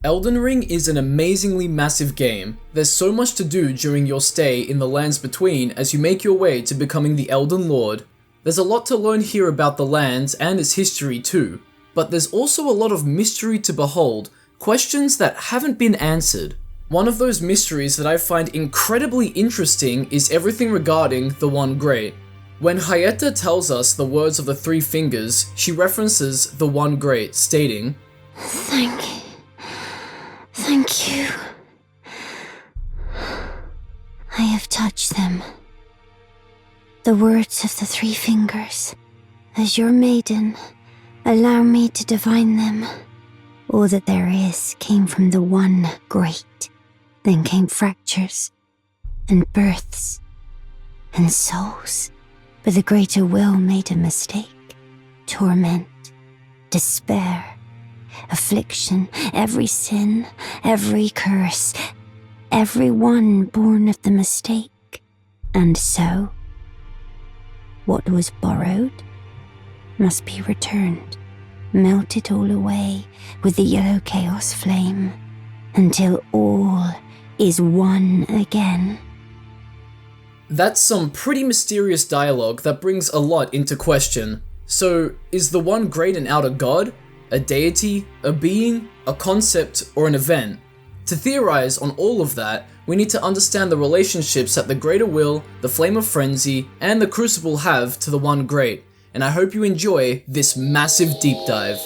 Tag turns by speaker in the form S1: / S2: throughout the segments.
S1: Elden Ring is an amazingly massive game. There's so much to do during your stay in the lands between as you make your way to becoming the Elden Lord. There's a lot to learn here about the lands and its history too, but there's also a lot of mystery to behold, questions that haven't been answered. One of those mysteries that I find incredibly interesting is everything regarding the One Great. When Hyetta tells us the words of the Three Fingers, she references the One Great, stating,
S2: Thank you. I have touched them. The words of the Three Fingers. As your maiden, allow me to divine them. All that there is came from the One Great. Then came fractures, and births, and souls. But the Greater Will made a mistake. Torment, despair, affliction, every sin, every curse, every one born of the mistake. And so, what was borrowed must be returned, melted all away with the yellow chaos flame, until all is one again.
S1: That's some pretty mysterious dialogue that brings a lot into question. So, is the One Great an outer god? A deity, a being, a concept, or an event? To theorize on all of that, we need to understand the relationships that the Greater Will, the Flame of Frenzy, and the Crucible have to the One Great, and I hope you enjoy this massive deep dive.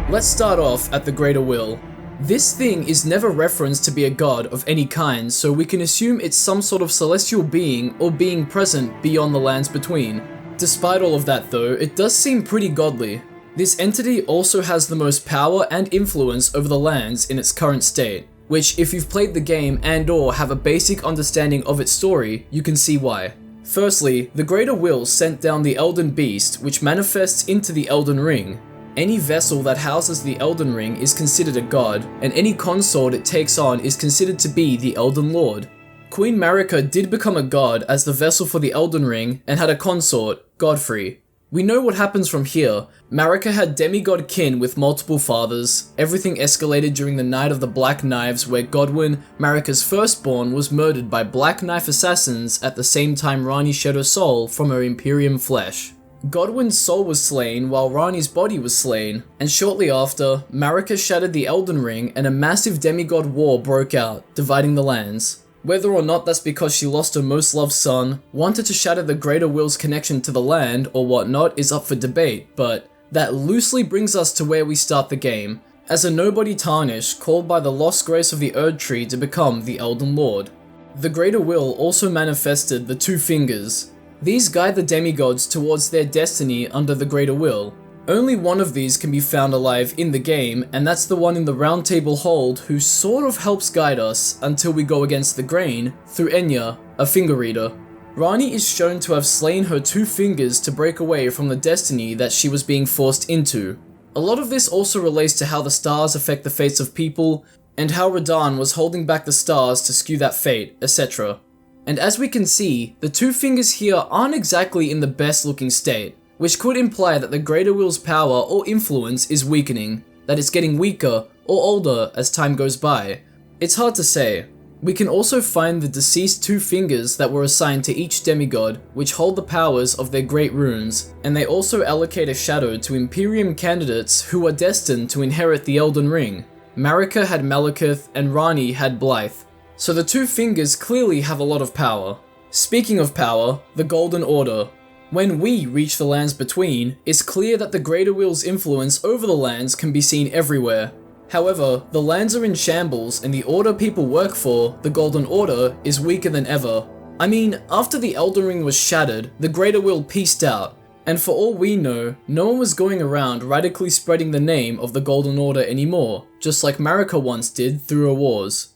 S1: Let's start off at the Greater Will. This thing is never referenced to be a god of any kind, so we can assume it's some sort of celestial being or being present beyond the lands between. Despite all of that though, it does seem pretty godly. This entity also has the most power and influence over the lands in its current state, which if you've played the game and or have a basic understanding of its story, you can see why. Firstly, the Greater Will sent down the Elden Beast, which manifests into the Elden Ring. Any vessel that houses the Elden Ring is considered a god, and any consort it takes on is considered to be the Elden Lord. Queen Marika did become a god as the vessel for the Elden Ring and had a consort, Godfrey. We know what happens from here. Marika had demigod kin with multiple fathers. Everything escalated during the Night of the Black Knives, where Godwyn, Marika's firstborn, was murdered by Black Knife assassins at the same time Rani shed her soul from her Imperium flesh. Godwyn's soul was slain while Rani's body was slain, and shortly after, Marika shattered the Elden Ring and a massive demigod war broke out, dividing the lands. Whether or not that's because she lost her most loved son, wanted to shatter the Greater Will's connection to the land, or whatnot is up for debate, but that loosely brings us to where we start the game, as a nobody tarnished called by the lost grace of the Erdtree to become the Elden Lord. The Greater Will also manifested the Two Fingers. These guide the demigods towards their destiny under the Greater Will. Only one of these can be found alive in the game, and that's the one in the Round Table Hold who sort of helps guide us until we go against the grain through Enya, a finger reader. Rani is shown to have slain her two fingers to break away from the destiny that she was being forced into. A lot of this also relates to how the stars affect the fates of people, and how Radahn was holding back the stars to skew that fate, etc. And as we can see, the two fingers here aren't exactly in the best looking state, which could imply that the Greater Will's power or influence is weakening, that it's getting weaker or older as time goes by. It's hard to say. We can also find the deceased two fingers that were assigned to each demigod, which hold the powers of their great runes, and they also allocate a shadow to Imperium candidates who are destined to inherit the Elden Ring. Marika had Malekith and Rani had Blythe. So the two fingers clearly have a lot of power. Speaking of power, the Golden Order. When we reach the lands between, it's clear that the Greater Will's influence over the lands can be seen everywhere. However, the lands are in shambles and the order people work for, the Golden Order, is weaker than ever. I mean, after the Elden Ring was shattered, the Greater Will peaced out, and for all we know, no one was going around radically spreading the name of the Golden Order anymore, just like Marika once did through her wars.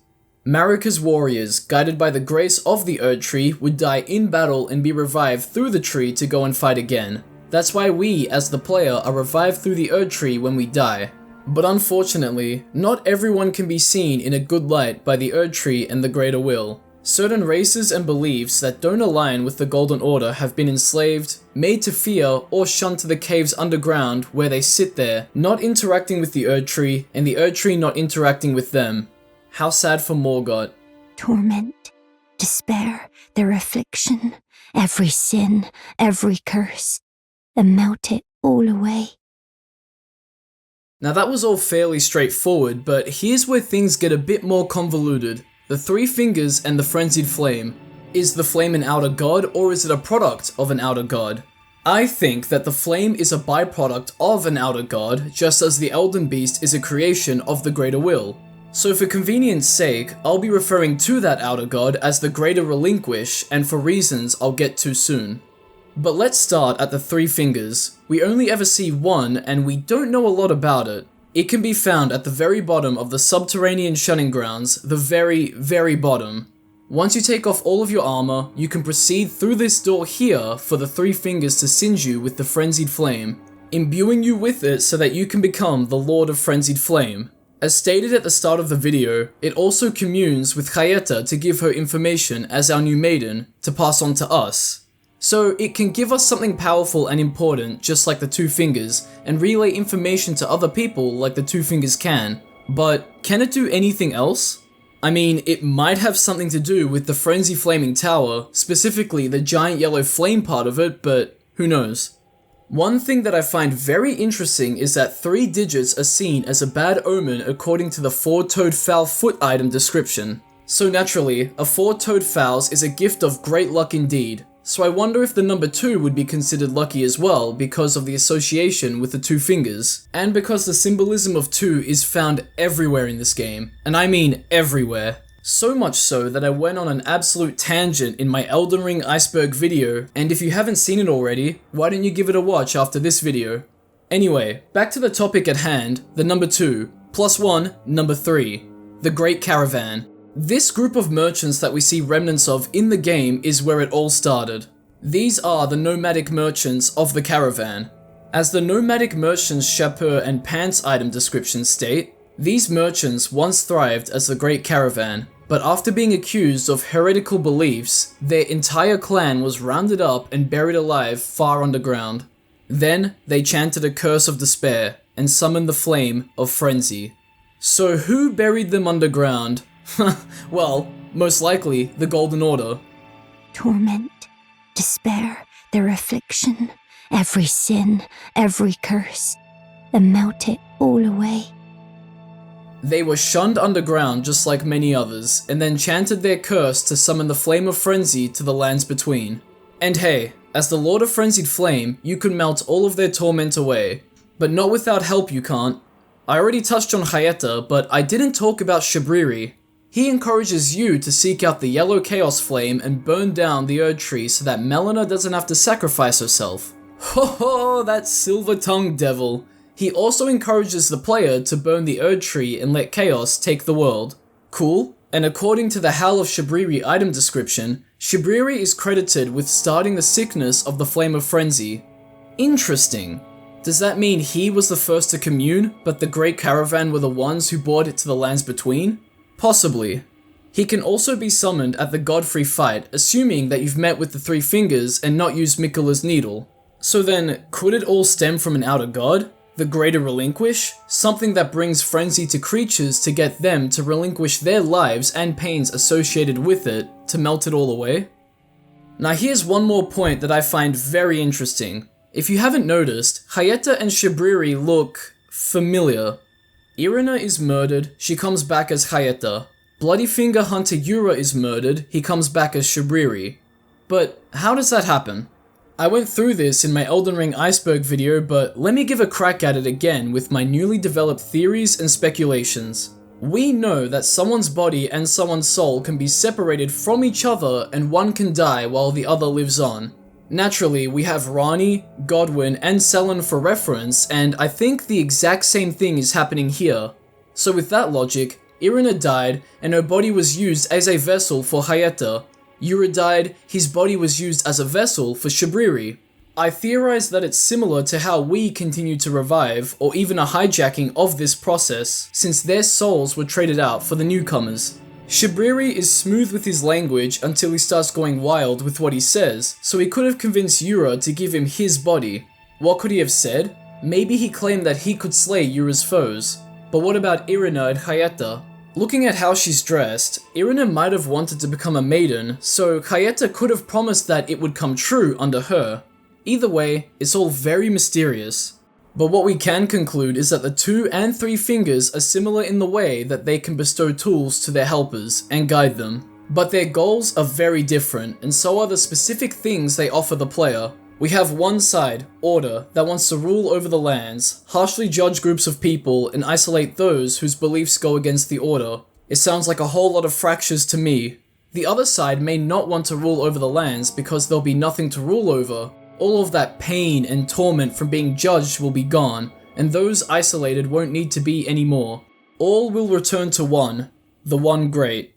S1: Marika's warriors, guided by the grace of the Erdtree, would die in battle and be revived through the tree to go and fight again. That's why we, as the player, are revived through the Erdtree when we die. But unfortunately, not everyone can be seen in a good light by the Erdtree and the Greater Will. Certain races and beliefs that don't align with the Golden Order have been enslaved, made to fear, or shunned to the caves underground where they sit there, not interacting with the Erd Tree, and the Erd Tree not interacting with them. How sad for Morgoth.
S2: Torment, despair, their affliction, every sin, every curse, and melt it all away.
S1: Now that was all fairly straightforward, but here's where things get a bit more convoluted. The Three Fingers and the Frenzied Flame. Is the flame an outer god, or is it a product of an outer god? I think that the flame is a byproduct of an outer god, just as the Elden Beast is a creation of the Greater Will. So for convenience sake, I'll be referring to that outer god as the Greater Relinquish, and for reasons I'll get to soon. But let's start at the Three Fingers. We only ever see one, and we don't know a lot about it. It can be found at the very bottom of the subterranean shunning grounds, the very, very bottom. Once you take off all of your armor, you can proceed through this door here for the Three Fingers to singe you with the Frenzied Flame, imbuing you with it so that you can become the Lord of Frenzied Flame. As stated at the start of the video, it also communes with Hayeta to give her information as our new maiden, to pass on to us. So it can give us something powerful and important, just like the Two Fingers, and relay information to other people like the Two Fingers can. But can it do anything else? I mean, it might have something to do with the Frenzy Flaming Tower, specifically the giant yellow flame part of it, but who knows. One thing that I find very interesting is that 3 digits are seen as a bad omen according to the 4-toed fowl foot item description. So naturally, a 4-toed fowls is a gift of great luck indeed. So I wonder if the number 2 would be considered lucky as well because of the association with the Two Fingers, and because the symbolism of 2 is found everywhere in this game, and I mean everywhere. So much so that I went on an absolute tangent in my Elden Ring iceberg video, and if you haven't seen it already, why don't you give it a watch after this video? Anyway, back to the topic at hand, the number 2, plus 1, number 3, the Great Caravan. This group of merchants that we see remnants of in the game is where it all started. These are the nomadic merchants of the caravan. As the nomadic merchants' chapeau and pants item descriptions state, these merchants once thrived as the Great Caravan, but after being accused of heretical beliefs, their entire clan was rounded up and buried alive far underground. Then, they chanted a curse of despair and summoned the flame of frenzy. So who buried them underground? Well, most likely the Golden Order.
S2: Torment, despair, their affliction, every sin, every curse, and melt it all away.
S1: They were shunned underground just like many others, and then chanted their curse to summon the flame of frenzy to the lands between. And hey, as the Lord of Frenzied Flame, you can melt all of their torment away. But not without help you can't. I already touched on Hayeta, but I didn't talk about Shabriri. He encourages you to seek out the yellow chaos flame and burn down the Erd Tree so that Melina doesn't have to sacrifice herself. Ho ho, that silver-tongued devil. He also encourages the player to burn the Erd Tree and let chaos take the world. Cool? And according to the Howl of Shabriri item description, Shabriri is credited with starting the sickness of the Flame of Frenzy. Interesting. Does that mean he was the first to commune, but the Great Caravan were the ones who brought it to the lands between? Possibly. He can also be summoned at the Godfrey fight, assuming that you've met with the Three Fingers and not used Miquella's needle. So then, could it all stem from an outer god? The Greater Relinquish? Something that brings frenzy to creatures to get them to relinquish their lives and pains associated with it, to melt it all away? Now here's one more point that I find very interesting. If you haven't noticed, Hayeta and Shabriri look familiar. Irina is murdered, she comes back as Hayeta. Bloodyfinger Hunter Yura is murdered, he comes back as Shabriri. But how does that happen? I went through this in my Elden Ring iceberg video, but let me give a crack at it again with my newly developed theories and speculations. We know that someone's body and someone's soul can be separated from each other and one can die while the other lives on. Naturally, we have Rani, Godwyn, and Selen for reference, and I think the exact same thing is happening here. So with that logic, Irina died, and her body was used as a vessel for Hayeta. Yura died, his body was used as a vessel for Shabriri. I theorize that it's similar to how we continue to revive, or even a hijacking of this process, since their souls were traded out for the newcomers. Shibriri is smooth with his language until he starts going wild with what he says, so he could have convinced Yura to give him his body. What could he have said? Maybe he claimed that he could slay Yura's foes. But what about Irina and Hayata? Looking at how she's dressed, Irina might have wanted to become a maiden, so Hayata could have promised that it would come true under her. Either way, it's all very mysterious. But what we can conclude is that the 2 and 3 fingers are similar in the way that they can bestow tools to their helpers and guide them. But their goals are very different, and so are the specific things they offer the player. We have one side, Order, that wants to rule over the lands, harshly judge groups of people, and isolate those whose beliefs go against the Order. It sounds like a whole lot of fractures to me. The other side may not want to rule over the lands because there'll be nothing to rule over. All of that pain and torment from being judged will be gone, and those isolated won't need to be anymore. All will return to one, the One Great.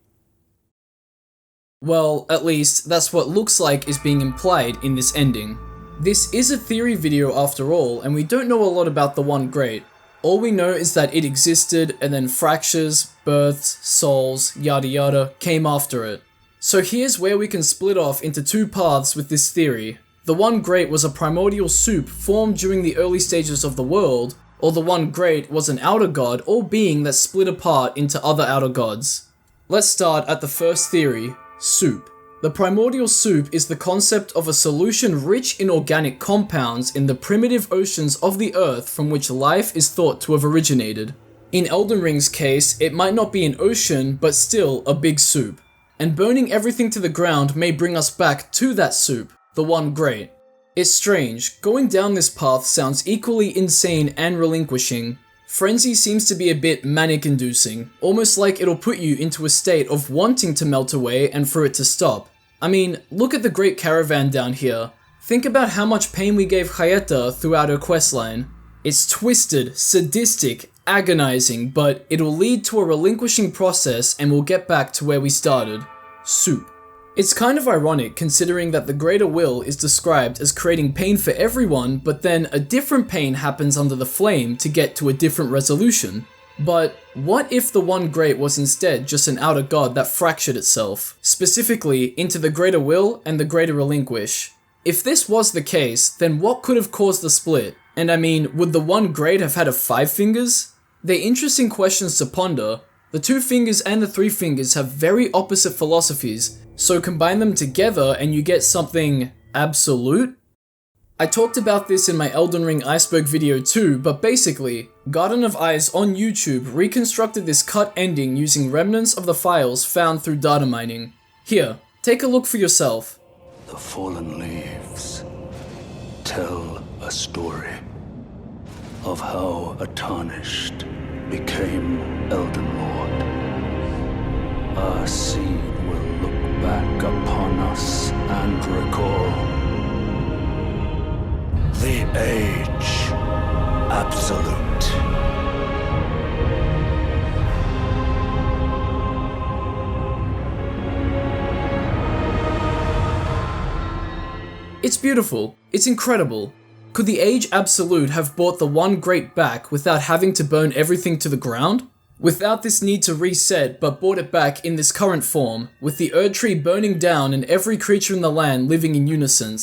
S1: Well, at least, that's what looks like is being implied in this ending. This is a theory video after all, and we don't know a lot about the One Great. All we know is that it existed, and then fractures, births, souls, yada yada, came after it. So here's where we can split off into 2 paths with this theory. The One Great was a primordial soup formed during the early stages of the world, or the One Great was an outer god or being that split apart into other outer gods. Let's start at the first theory, soup. The primordial soup is the concept of a solution rich in organic compounds in the primitive oceans of the earth from which life is thought to have originated. In Elden Ring's case, it might not be an ocean, but still a big soup. And burning everything to the ground may bring us back to that soup, the One Great. It's strange, going down this path sounds equally insane and relinquishing. Frenzy seems to be a bit manic-inducing, almost like it'll put you into a state of wanting to melt away and for it to stop. I mean, look at the Great Caravan down here. Think about how much pain we gave Hayata throughout her questline. It's twisted, sadistic, agonizing, but it'll lead to a relinquishing process and we'll get back to where we started. Soup. It's kind of ironic considering that the Greater Will is described as creating pain for everyone, but then a different pain happens under the flame to get to a different resolution. But what if the One Great was instead just an outer god that fractured itself, specifically into the Greater Will and the Greater Relinquish? If this was the case, then what could have caused the split? And I mean, would the One Great have had a 5 fingers? They're interesting questions to ponder. The 2 fingers and the 3 fingers have very opposite philosophies, so combine them together and you get something absolute? I talked about this in my Elden Ring iceberg video too, but basically, Garden of Eyes on YouTube reconstructed this cut ending using remnants of the files found through data mining. Here, take a look for yourself.
S3: The fallen leaves tell a story of how a tarnished became Elden Lord. Our seed will look back upon us and recall the Age Absolute.
S1: It's beautiful. It's incredible. Could the Age Absolute have brought the One Great back without having to burn everything to the ground? Without this need to reset, but brought it back in this current form, with the Erd Tree burning down and every creature in the land living in unison.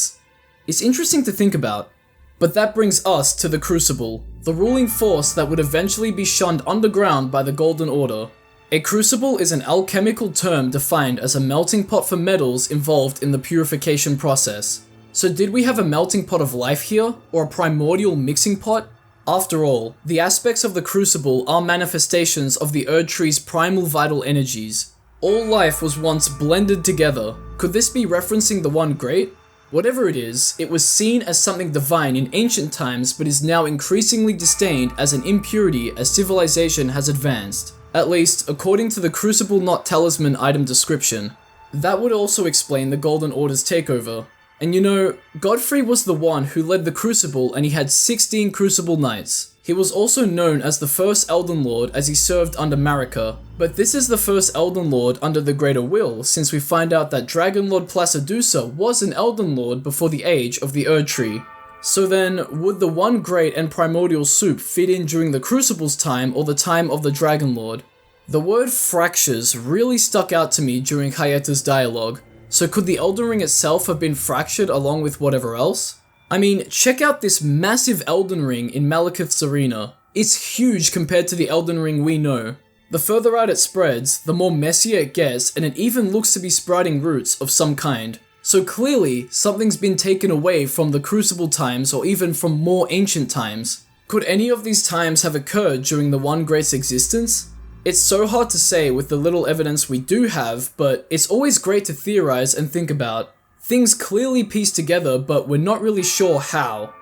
S1: It's interesting to think about. But that brings us to the Crucible, the ruling force that would eventually be shunned underground by the Golden Order. A crucible is an alchemical term defined as a melting pot for metals involved in the purification process. So did we have a melting pot of life here, or a primordial mixing pot? After all, the aspects of the Crucible are manifestations of the Erd Tree's primal vital energies. All life was once blended together. Could this be referencing the One Great? Whatever it is, it was seen as something divine in ancient times but is now increasingly disdained as an impurity as civilization has advanced. At least, according to the Crucible Not Talisman item description. That would also explain the Golden Order's takeover. And you know, Godfrey was the one who led the Crucible and he had 16 Crucible Knights. He was also known as the first Elden Lord as he served under Marika, but this is the first Elden Lord under the Greater Will since we find out that Dragon Lord Placidusa was an Elden Lord before the age of the Erd Tree. So then, would the One Great and Primordial Soup fit in during the Crucible's time or the time of the Dragon Lord? The word fractures really stuck out to me during Hayata's dialogue, so could the Elden Ring itself have been fractured along with whatever else? I mean, check out this massive Elden Ring in Malekith's arena. It's huge compared to the Elden Ring we know. The further out it spreads, the more messier it gets, and it even looks to be sprouting roots of some kind. So clearly, something's been taken away from the Crucible times or even from more ancient times. Could any of these times have occurred during the One Great's existence? It's so hard to say with the little evidence we do have, but it's always great to theorize and think about. Things clearly piece together, but we're not really sure how.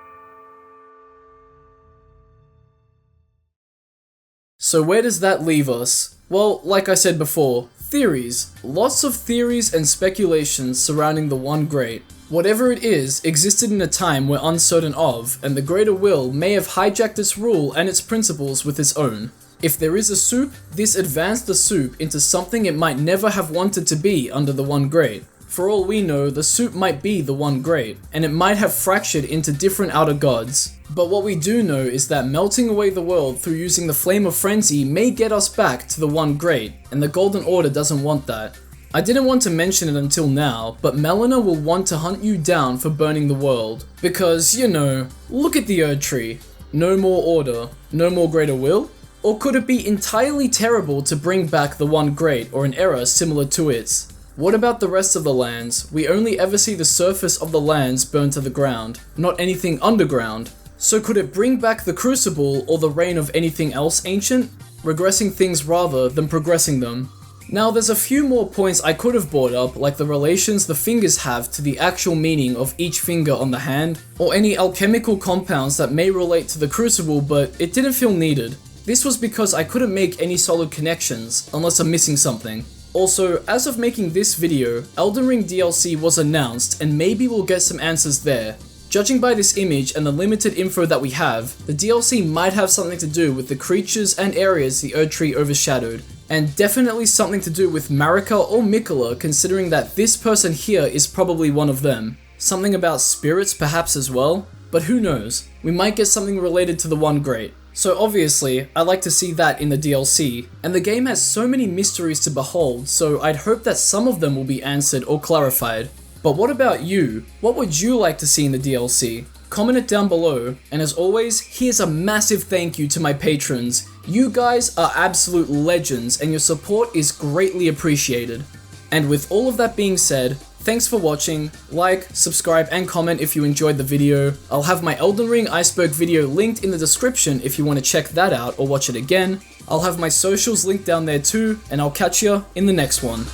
S1: So where does that leave us? Well, like I said before, theories. Lots of theories and speculations surrounding the One Great. Whatever it is, existed in a time we're uncertain of, and the Greater Will may have hijacked its rule and its principles with its own. If there is a soup, this advanced the soup into something it might never have wanted to be under the One Great. For all we know, the soup might be the One Great, and it might have fractured into different outer gods. But what we do know is that melting away the world through using the Flame of Frenzy may get us back to the One Great, and the Golden Order doesn't want that. I didn't want to mention it until now, but Melina will want to hunt you down for burning the world. Because, you know, look at the Erd Tree. No more order, no more Greater Will? Or could it be entirely terrible to bring back the One Great or an era similar to its? What about the rest of the lands? We only ever see the surface of the lands burned to the ground, not anything underground. So could it bring back the Crucible or the reign of anything else ancient? Regressing things rather than progressing them. Now there's a few more points I could have brought up, like the relations the fingers have to the actual meaning of each finger on the hand, or any alchemical compounds that may relate to the Crucible, but it didn't feel needed. This was because I couldn't make any solid connections, unless I'm missing something. Also, as of making this video, Elden Ring DLC was announced and maybe we'll get some answers there. Judging by this image and the limited info that we have, the DLC might have something to do with the creatures and areas the Erd Tree overshadowed, and definitely something to do with Marika or Miquella, considering that this person here is probably one of them. Something about spirits perhaps as well, but who knows, we might get something related to the One Great. So obviously, I like to see that in the DLC, and the game has so many mysteries to behold, so I'd hope that some of them will be answered or clarified. But what about you? What would you like to see in the DLC? Comment it down below, and as always, here's a massive thank you to my patrons. You guys are absolute legends, and your support is greatly appreciated. And with all of that being said, thanks for watching, like, subscribe, and comment if you enjoyed the video. I'll have my Elden Ring Iceberg video linked in the description if you want to check that out or watch it again. I'll have my socials linked down there too, and I'll catch ya in the next one.